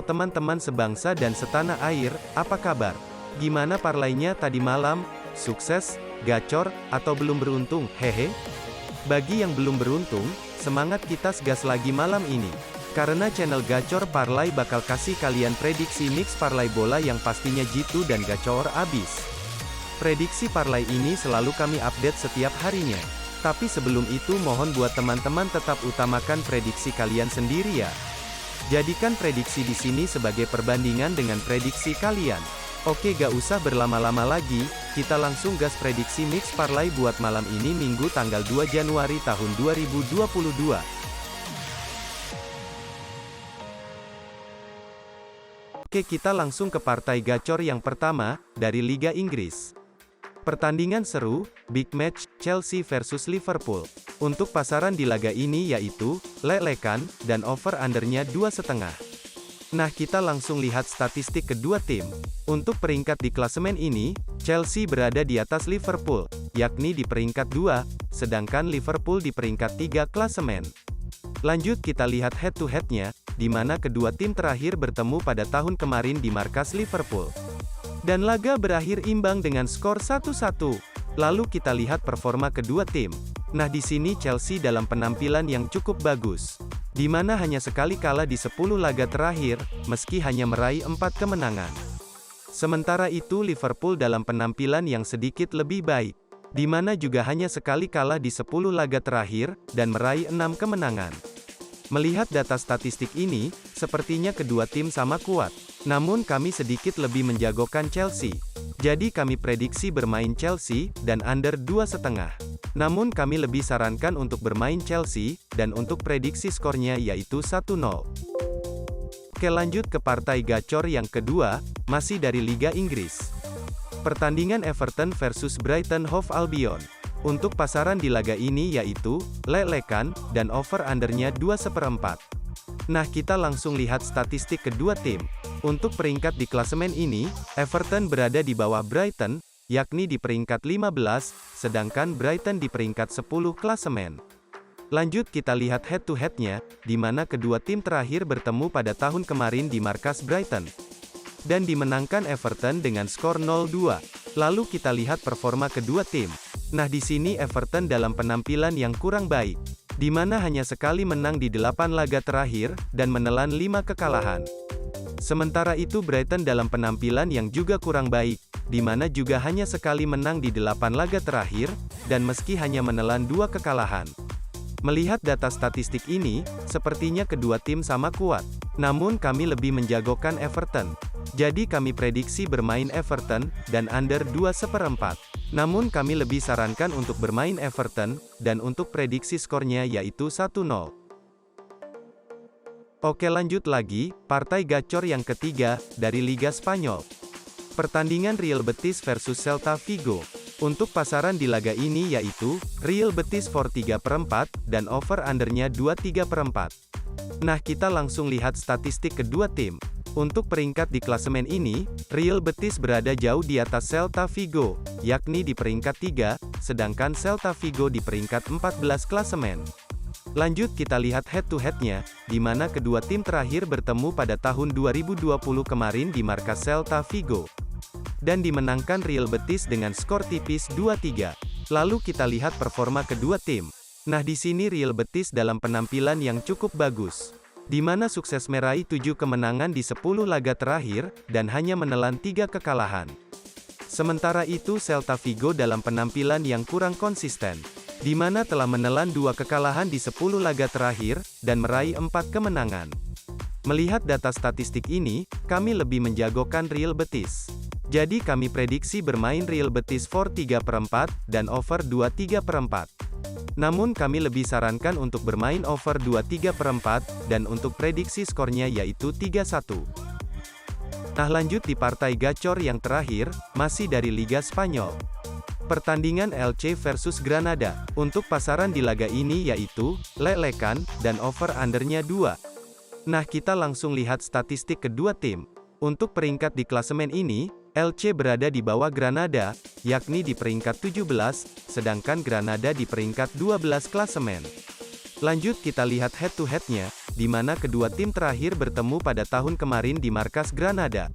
Halo teman-teman sebangsa dan setanah air, apa kabar? Gimana parlaynya tadi malam? Sukses, gacor, atau belum beruntung? Hehe. Bagi yang belum beruntung, semangat kita gas lagi malam ini. Karena channel Gacor Parlay bakal kasih kalian prediksi mix parlay bola yang pastinya jitu dan gacor abis. Prediksi parlay ini selalu kami update setiap harinya. Tapi sebelum itu mohon buat teman-teman tetap utamakan prediksi kalian sendiri ya. Jadikan prediksi di sini sebagai perbandingan dengan prediksi kalian. Oke, gak usah berlama-lama lagi, kita langsung gas prediksi mix parlay buat malam ini Minggu tanggal 2 Januari tahun 2022. Oke, kita langsung ke partai gacor yang pertama, dari Liga Inggris. Pertandingan seru, big match, Chelsea versus Liverpool. Untuk pasaran di laga ini yaitu, lelekan, dan over-undernya 2,5. Nah, kita langsung lihat statistik kedua tim. Untuk peringkat di klasemen ini, Chelsea berada di atas Liverpool, yakni di peringkat 2, sedangkan Liverpool di peringkat 3 klasemen. Lanjut kita lihat head-to-headnya, di mana kedua tim terakhir bertemu pada tahun kemarin di markas Liverpool. Dan laga berakhir imbang dengan skor 1-1. Lalu kita lihat performa kedua tim. Nah, di sini Chelsea dalam penampilan yang cukup bagus, di mana hanya sekali kalah di 10 laga terakhir, meski hanya meraih 4 kemenangan. Sementara itu Liverpool dalam penampilan yang sedikit lebih baik, di mana juga hanya sekali kalah di 10 laga terakhir, dan meraih 6 kemenangan. Melihat data statistik ini, sepertinya kedua tim sama kuat. Namun kami sedikit lebih menjagokan Chelsea. Jadi kami prediksi bermain Chelsea, dan under 2,5. Namun kami lebih sarankan untuk bermain Chelsea, dan untuk prediksi skornya yaitu 1-0. Oke, lanjut ke partai gacor yang kedua, masih dari Liga Inggris. Pertandingan Everton versus Brighton Hove Albion. Untuk pasaran di laga ini yaitu, lelekan, dan over-undernya 2,4. Nah, kita langsung lihat statistik kedua tim. Untuk peringkat di klasemen ini, Everton berada di bawah Brighton, yakni di peringkat 15, sedangkan Brighton di peringkat 10 klasemen. Lanjut kita lihat head-to-headnya, di mana kedua tim terakhir bertemu pada tahun kemarin di markas Brighton. Dan dimenangkan Everton dengan skor 0-2. Lalu kita lihat performa kedua tim. Nah, di sini Everton dalam penampilan yang kurang baik, di mana hanya sekali menang di 8 laga terakhir, dan menelan 5 kekalahan. Sementara itu Brighton dalam penampilan yang juga kurang baik, di mana juga hanya sekali menang di 8 laga terakhir, dan meski hanya menelan 2 kekalahan. Melihat data statistik ini, sepertinya kedua tim sama kuat. Namun kami lebih menjagokan Everton. Jadi kami prediksi bermain Everton, dan under 2,4. Namun kami lebih sarankan untuk bermain Everton, dan untuk prediksi skornya yaitu 1-0. Oke, lanjut lagi, partai gacor yang ketiga, dari Liga Spanyol. Pertandingan Real Betis versus Celta Vigo. Untuk pasaran di laga ini yaitu, Real Betis for 3/4, dan over-undernya 2,3/4. Nah, kita langsung lihat statistik kedua tim. Untuk peringkat di klasemen ini, Real Betis berada jauh di atas Celta Vigo, yakni di peringkat 3, sedangkan Celta Vigo di peringkat 14 klasemen. Lanjut kita lihat head-to-headnya, di mana kedua tim terakhir bertemu pada tahun 2020 kemarin di markas Celta Vigo. Dan dimenangkan Real Betis dengan skor tipis 2-3. Lalu kita lihat performa kedua tim. Nah, di sini Real Betis dalam penampilan yang cukup bagus, di mana sukses meraih 7 kemenangan di 10 laga terakhir, dan hanya menelan 3 kekalahan. Sementara itu Celta Vigo dalam penampilan yang kurang konsisten, di mana telah menelan 2 kekalahan di 10 laga terakhir, dan meraih 4 kemenangan. Melihat data statistik ini, kami lebih menjagokan Real Betis. Jadi kami prediksi bermain Real Betis for 3/4, dan over 2,3/4. Namun kami lebih sarankan untuk bermain over 2,3/4, dan untuk prediksi skornya yaitu 3-1. Nah, lanjut di partai gacor yang terakhir, masih dari Liga Spanyol. Pertandingan Elche versus Granada. Untuk pasaran di laga ini yaitu, lelekan, dan over-undernya 2. Nah, kita langsung lihat statistik kedua tim. Untuk peringkat di klasemen ini, Elche berada di bawah Granada, yakni di peringkat 17, sedangkan Granada di peringkat 12 klasemen. Lanjut kita lihat head-to-headnya, di mana kedua tim terakhir bertemu pada tahun kemarin di markas Granada.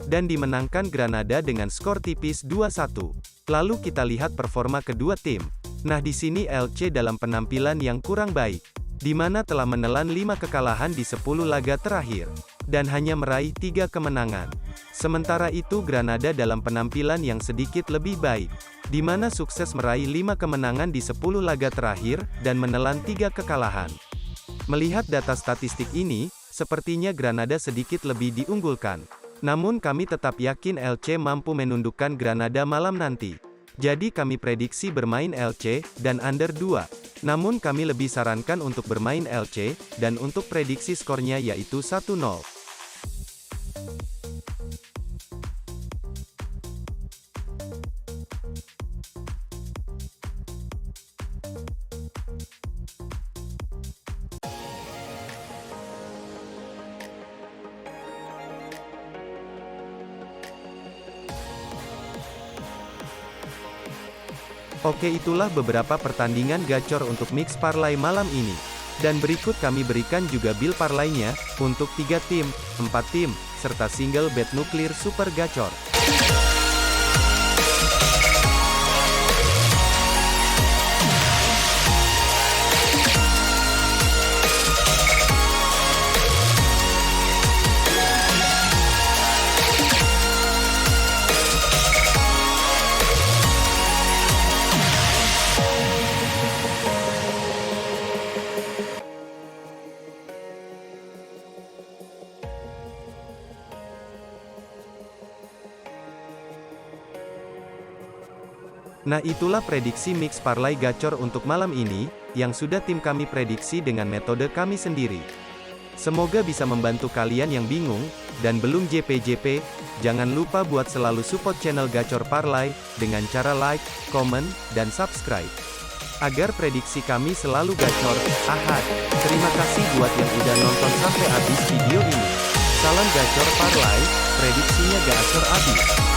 Dan dimenangkan Granada dengan skor tipis 2-1. Lalu kita lihat performa kedua tim. Nah di sini Elche dalam penampilan yang kurang baik, di mana telah menelan 5 kekalahan di 10 laga terakhir, dan hanya meraih 3 kemenangan. Sementara itu Granada dalam penampilan yang sedikit lebih baik, di mana sukses meraih 5 kemenangan di 10 laga terakhir, dan menelan 3 kekalahan. Melihat data statistik ini, sepertinya Granada sedikit lebih diunggulkan. Namun kami tetap yakin Elche mampu menundukkan Granada malam nanti. Jadi kami prediksi bermain Elche, dan under 2. Namun kami lebih sarankan untuk bermain Elche, dan untuk prediksi skornya yaitu 1-0. Oke, itulah beberapa pertandingan gacor untuk mix parlay malam ini. Dan berikut kami berikan juga bill parlaynya, untuk 3 tim, 4 tim, serta single bet nuklir super gacor. Nah itulah prediksi mix parlay gacor untuk malam ini, yang sudah tim kami prediksi dengan metode kami sendiri. Semoga bisa membantu kalian yang bingung, dan belum JP-JP, jangan lupa buat selalu support channel Gacor Parlay, dengan cara like, comment, dan subscribe. Agar prediksi kami selalu gacor, ahad. Terima kasih buat yang udah nonton sampai habis video ini. Salam Gacor Parlay, prediksinya gacor abis.